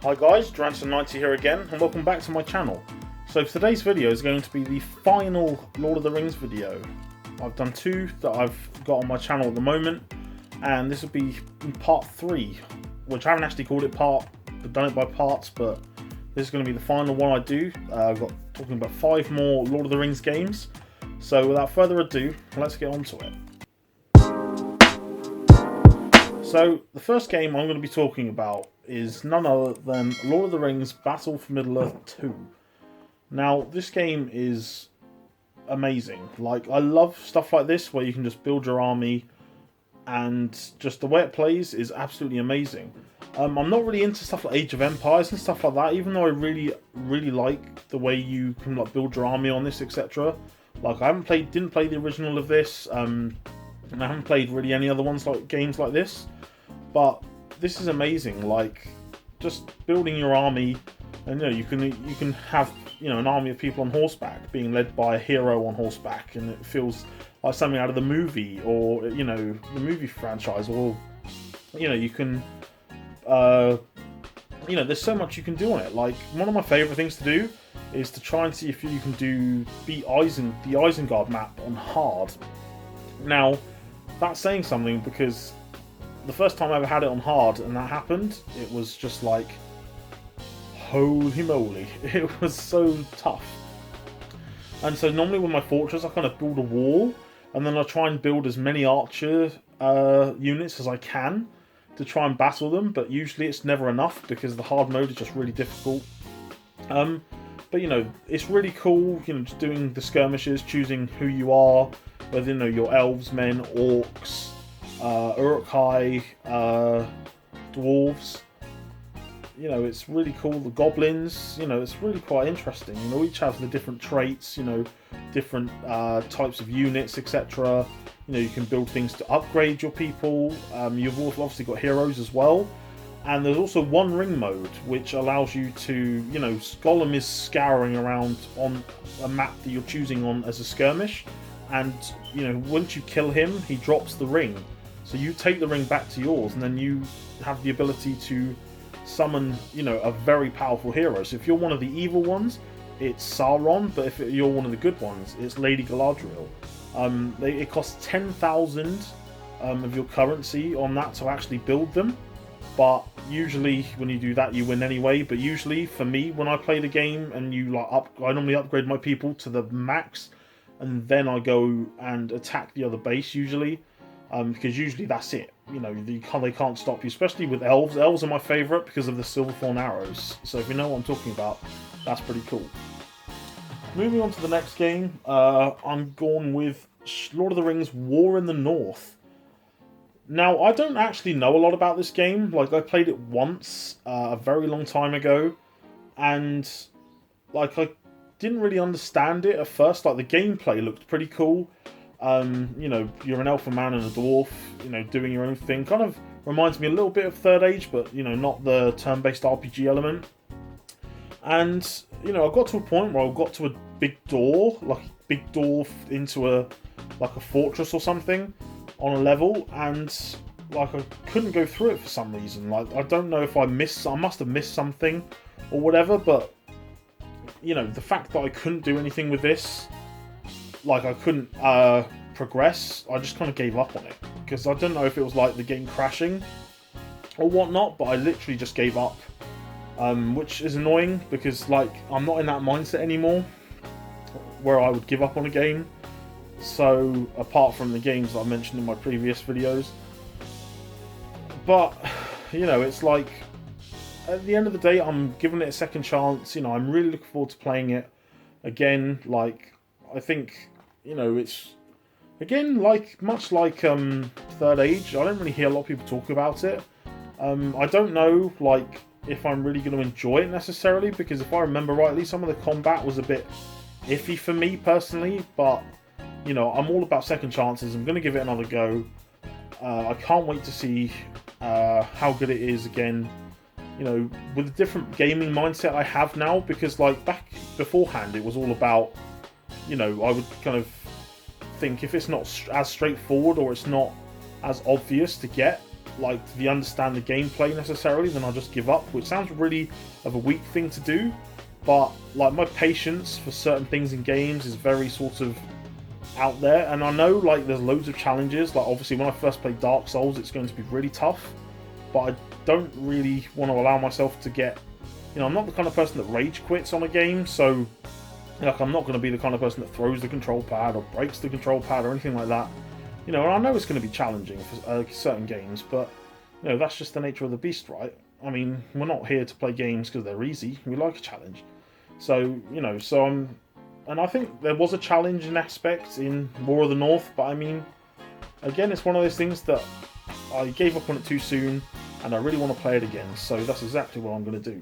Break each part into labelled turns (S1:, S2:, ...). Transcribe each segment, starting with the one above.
S1: Hi guys, Dranson90 here again, and welcome back to my channel. So today's video is going to be the final Lord of the Rings video. I've done two that I've got on my channel at the moment, and this will be part 3, which I haven't actually called it part, I've done it by parts, but this is going to be the final one I do. I've got talking about 5 more Lord of the Rings games. So without further ado, let's get on to it. So the first game I'm going to be talking about is none other than Lord of the Rings Battle for Middle-earth 2. Now this game is amazing. Like, I love stuff like this where you can just build your army, and just the way it plays is absolutely amazing. I'm not really into stuff like Age of Empires and stuff like that, even though I really like the way you can like build your army on this, etc. Like, I didn't play the original of this, and I haven't played really any other ones like games like this. But this is amazing. Like, just building your army, and you can have an army of people on horseback being led by a hero on horseback, and it feels like something out of the movie, or the movie franchise, or you can there's so much you can do on it. Like, one of my favourite things to do is to try and see if you can beat the Isengard map on hard. Now, that's saying something, because the first time I ever had it on hard and that happened, it was just like, holy moly, it was so tough. And so normally with my fortress I kind of build a wall, and then I try and build as many archer units as I can to try and battle them, but usually it's never enough because the hard mode is just really difficult. But it's really cool, just doing the skirmishes, choosing who you are, whether you're elves, men, orcs, Uruk-hai, dwarves. It's really cool. The goblins, it's really quite interesting. Each have the different traits, different types of units, etc. You can build things to upgrade your people. You've also obviously got heroes as well. And there's also One Ring mode, which allows you to, Gollum is scouring around on a map that you're choosing on as a skirmish. And, once you kill him, he drops the ring. So you take the ring back to yours, and then you have the ability to summon, a very powerful hero. So if you're one of the evil ones, it's Sauron, but if you're one of the good ones, it's Lady Galadriel. It costs 10,000 of your currency on that to actually build them. But usually when you do that, you win anyway. But usually for me, when I play the game and I normally upgrade my people to the max, and then I go and attack the other base usually. Because usually that's it. They can't stop you, especially with elves. Elves are my favourite because of the Silverthorn arrows. So if you know what I'm talking about, that's pretty cool. Moving on to the next game, I'm going with Lord of the Rings War in the North. Now, I don't actually know a lot about this game. Like, I played it once, a very long time ago, and like, I didn't really understand it at first. Like, the gameplay looked pretty cool. You're an elf, a man, and a dwarf, doing your own thing. Kind of reminds me a little bit of Third Age, but, not the turn-based RPG element. And, I got to a point where I got to a big door, into a fortress or something on a level, and, I couldn't go through it for some reason. Like, I don't know if I must have missed something or whatever, but, the fact that I couldn't do anything with this, like, I couldn't progress, I just kind of gave up on it. Because I don't know if it was like the game crashing or whatnot, but I literally just gave up. Which is annoying, because like, I'm not in that mindset anymore where I would give up on a game. So, apart from the games that I mentioned in my previous videos. But, it's like, at the end of the day, I'm giving it a second chance. I'm really looking forward to playing it again. Like, I think, it's, again, much like Third Age, I don't really hear a lot of people talk about it. I don't know, if I'm really going to enjoy it necessarily, because if I remember rightly, some of the combat was a bit iffy for me personally, but, I'm all about second chances. I'm going to give it another go. I can't wait to see how good it is again, with a different gaming mindset I have now, because, back beforehand, it was all about, I would kind of think if it's not as straightforward or it's not as obvious to get, like the understand the gameplay necessarily, then I'll just give up, which sounds really of a weak thing to do. But like my patience for certain things in games is very sort of out there, and I know like there's loads of challenges. Like obviously when I first played Dark Souls, it's going to be really tough, but I don't really want to allow myself to get, I'm not the kind of person that rage quits on a game, so like I'm not going to be the kind of person that throws the control pad or breaks the control pad or anything like that. And I know it's going to be challenging for certain games, but that's just the nature of the beast, right? I mean, we're not here to play games because they're easy. We like a challenge. So, and I think there was a challenging aspect in War of the North, but I mean, again, it's one of those things that I gave up on it too soon, and I really want to play it again, so that's exactly what I'm going to do.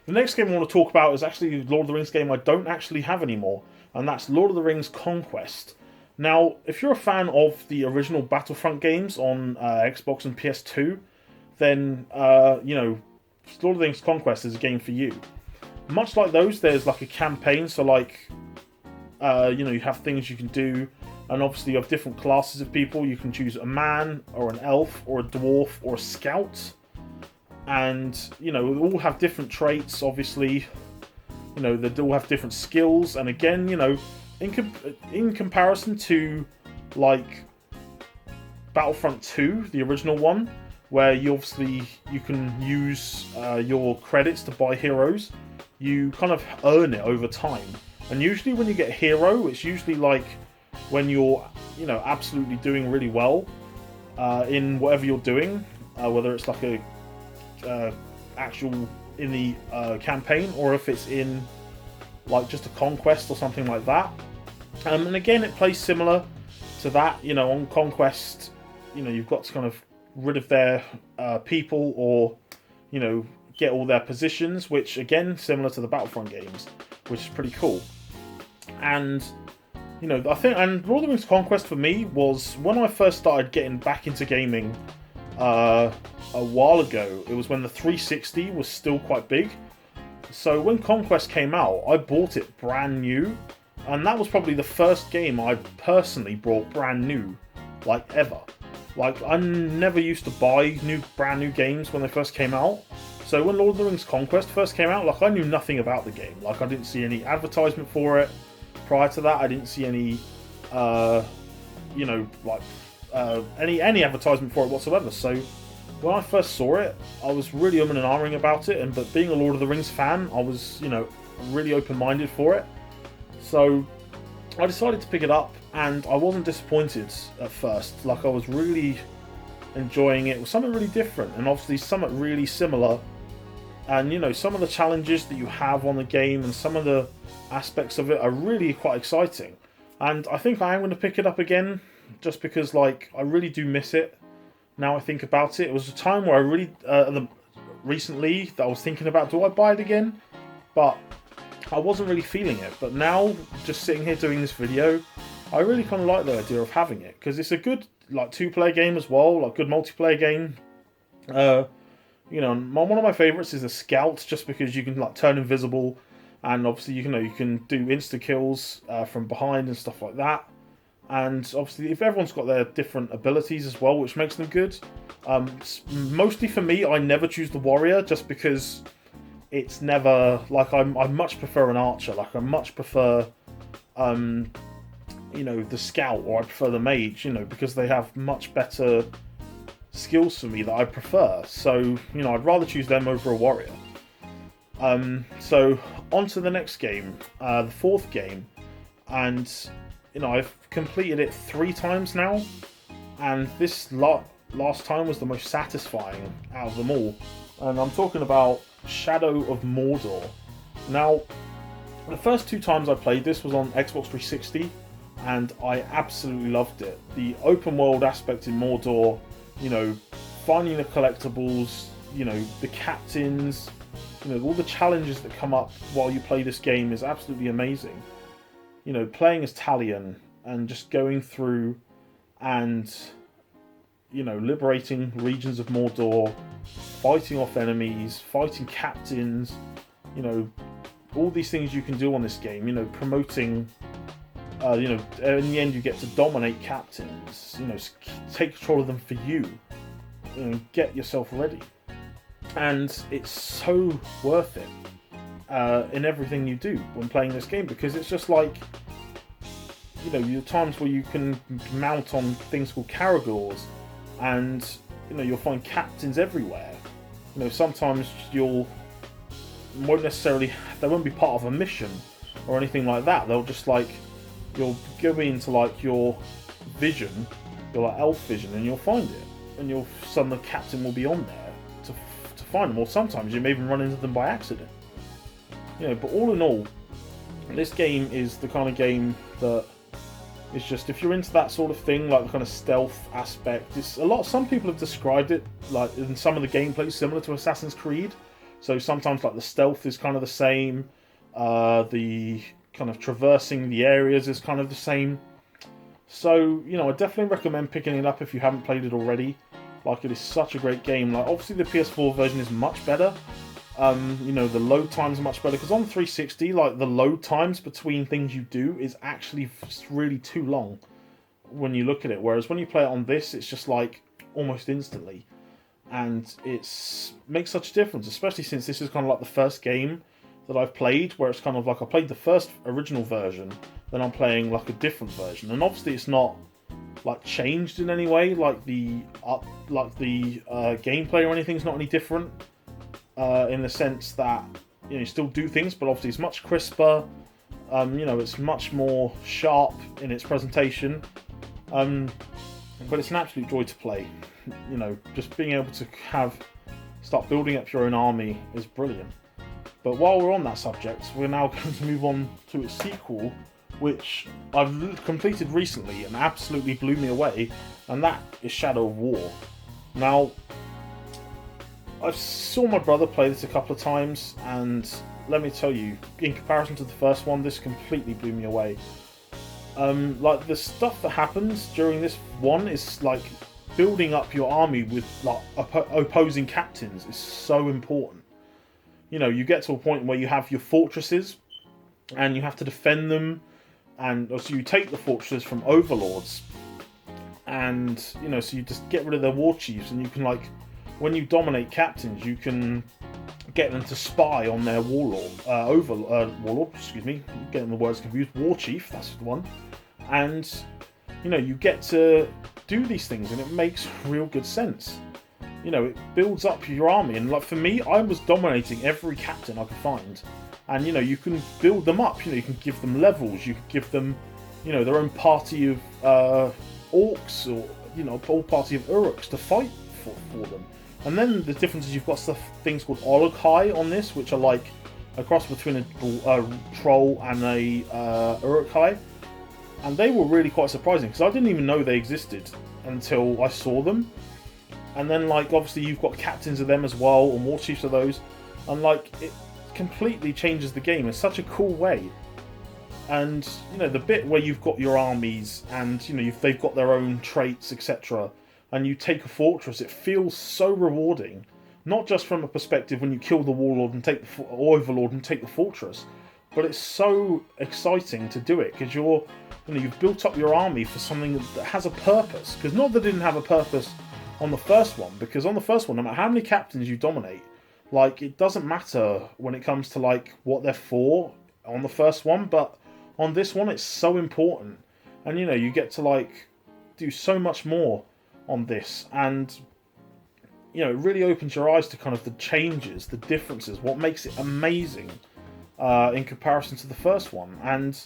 S1: The next game I want to talk about is actually Lord of the Rings game I don't actually have anymore, and that's Lord of the Rings Conquest. Now, if you're a fan of the original Battlefront games on Xbox and PS2, then, Lord of the Rings Conquest is a game for you. Much like those, there's like a campaign, so like, you have things you can do, and obviously you have different classes of people. You can choose a man, or an elf, or a dwarf, or a scout, and, they all have different traits, obviously. They all have different skills, and again, in comparison to, like, Battlefront 2, the original one, where you can use your credits to buy heroes, you kind of earn it over time. And usually when you get a hero, it's usually like when you're, absolutely doing really well in whatever you're doing, whether it's like a actual in the campaign, or if it's in like just a conquest or something like that. And again, it plays similar to that. On Conquest, you've got to kind of rid of their people, or get all their positions, which again, similar to the Battlefront games, which is pretty cool. And I think, and Lord of the Rings Conquest for me was when I first started getting back into gaming a while ago. It was when the 360 was still quite big. So when Conquest came out, I bought it brand new, and that was probably the first game I personally bought brand new, like ever. Like, I never used to buy brand new games when they first came out. So when Lord of the Rings Conquest first came out, like, I knew nothing about the game. Like, I didn't see any advertisement for it. Prior to that, I didn't see any, any advertisement for it whatsoever. So when I first saw it, I was really umming and ahhing about it. But being a Lord of the Rings fan, I was, really open-minded for it. So I decided to pick it up, and I wasn't disappointed at first. Like, I was really enjoying it. It was something really different, and obviously something really similar. And, some of the challenges that you have on the game and some of the aspects of it are really quite exciting. And I think I am going to pick it up again, just because, like, I really do miss it. Now I think about it, it was a time where I really, recently, that I was thinking about, do I buy it again? But I wasn't really feeling it. But now, just sitting here doing this video, I really kind of like the idea of having it, because it's a good, like, two-player game as well, like, good multiplayer game. One of my favourites is the Scout, just because you can, like, turn invisible, and obviously you can do insta kills from behind and stuff like that. And obviously, if everyone's got their different abilities as well, which makes them good. Mostly for me, I never choose the warrior, just because it's never, like, I much prefer an archer. Like, I much prefer, the scout, or I prefer the mage, because they have much better skills for me that I prefer. So, I'd rather choose them over a warrior. So, on to the next game, the fourth game. And, I've completed it 3 times now. And this last time was the most satisfying out of them all. And I'm talking about Shadow of Mordor. Now, the first 2 times I played this was on Xbox 360, and I absolutely loved it. The open world aspect in Mordor, finding the collectibles, the captains, all the challenges that come up while you play this game is absolutely amazing. Playing as Talion and just going through and, liberating regions of Mordor, fighting off enemies, fighting captains, all these things you can do on this game, promoting you know, in the end you get to dominate captains, you know, take control of them for you, you know, get yourself ready. And it's so worth it in everything you do when playing this game, because it's just like, you know, your times where you can mount on things called Caragors, and, you know, you'll find captains everywhere. You know, sometimes they won't be part of a mission or anything like that. They'll just like, you'll go into like your vision, your like elf vision, and you'll find it, and the captain will be on there to find them. Or sometimes you may even run into them by accident. You know, but all in all, this game is the kind of game that it's just, if you're into that sort of thing, like the kind of stealth aspect, some people have described it like in some of the gameplay similar to Assassin's Creed. So sometimes like the stealth is kind of the same, the kind of traversing the areas is kind of the same. So, you know, I definitely recommend picking it up if you haven't played it already. Like, it is such a great game. Like, obviously the PS4 version is much better. You know, the load times are much better, because on 360, like, the load times between things you do is actually really too long when you look at it. Whereas when you play it on this, it's just like almost instantly. And it makes such a difference, especially since this is kind of like the first game that I've played where it's kind of like I played the first original version, then I'm playing like a different version. And obviously it's not like changed in any way, like the gameplay or anything is not any different. In the sense that, you know, you still do things, but obviously it's much crisper. You know, it's much more sharp in its presentation. But it's an absolute joy to play. You know, just being able to start building up your own army is brilliant. But while we're on that subject, we're now going to move on to its sequel, which I've completed recently and absolutely blew me away, and that is Shadow of War. Now, I saw my brother play this a couple of times, and let me tell you, in comparison to the first one, this completely blew me away. Like, the stuff that happens during this one is like building up your army with like opposing captains is so important. You know, you get to a point where you have your fortresses and you have to defend them, and so you take the fortresses from overlords, and, you know, so you just get rid of their war chiefs, and you can, like, when you dominate captains, you can get them to spy on their warlord, getting the words confused, war chief, that's the one. And, you know, you get to do these things, and it makes real good sense. You know, it builds up your army, and like for me, I was dominating every captain I could find. And, you know, you can build them up, you know, you can give them levels, you can give them, you know, their own party of orcs, or, you know, a whole party of uruks to fight for them. And then the difference is you've got things called Ologhai on this, which are like a cross between a troll and a Uruk-hai. And they were really quite surprising, because I didn't even know they existed until I saw them. And then, like, obviously you've got captains of them as well, or war chiefs of those. And, like, it completely changes the game in such a cool way. And, you know, the bit where you've got your armies and, you know, they've got their own traits, etc., and you take a fortress, it feels so rewarding. Not just from a perspective when you kill the warlord and take the overlord and take the fortress, but it's so exciting to do it, because you've built up your army for something that has a purpose. Because not that it didn't have a purpose on the first one, because on the first one, no matter how many captains you dominate, like, it doesn't matter when it comes to, like, what they're for on the first one, but on this one, it's so important. And, you know, you get to, like, do so much more on this, and, you know, it really opens your eyes to kind of the changes, the differences, what makes it amazing in comparison to the first one. And,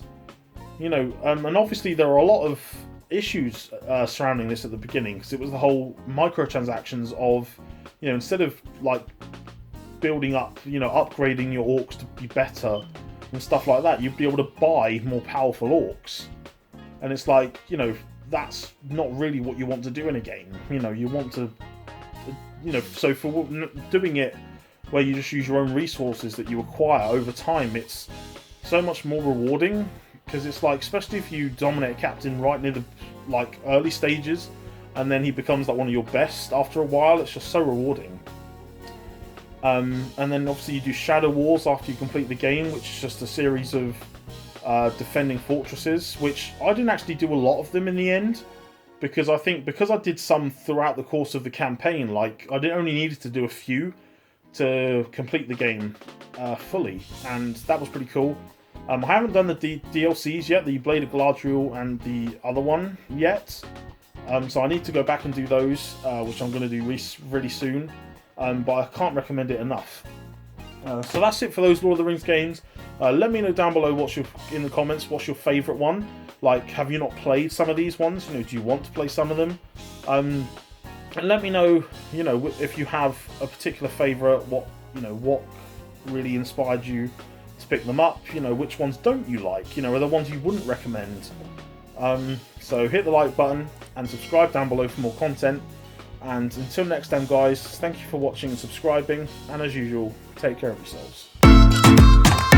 S1: you know, and obviously there are a lot of issues surrounding this at the beginning, because it was the whole microtransactions of, you know, instead of like building up, you know, upgrading your orcs to be better and stuff like that, you'd be able to buy more powerful orcs. And it's like, you know, that's not really what you want to do in a game. You know, you want to, you know, so for doing it where you just use your own resources that you acquire over time, it's so much more rewarding, because it's like, especially if you dominate a captain right near the, like, early stages, and then he becomes like one of your best after a while, it's just so rewarding. And then obviously you do Shadow Wars after you complete the game, which is just a series of defending fortresses, which I didn't actually do a lot of them in the end, because I think because I did some throughout the course of the campaign, like I only needed to do a few to complete the game fully, and that was pretty cool. I haven't done the DLCs yet, the Blade of Galadriel and the other one yet, so I need to go back and do those, which I'm going to do really soon, but I can't recommend it enough. So that's it for those Lord of the Rings games. Let me know down below in the comments what's your favourite one. Like, have you not played some of these ones? Do you want to play some of them? And let me know, if you have a particular favourite, what really inspired you to pick them up. Which ones don't you like? Are there ones you wouldn't recommend? So hit the like button and subscribe down below for more content. And until next time, guys, thank you for watching and subscribing. And as usual, take care of yourselves.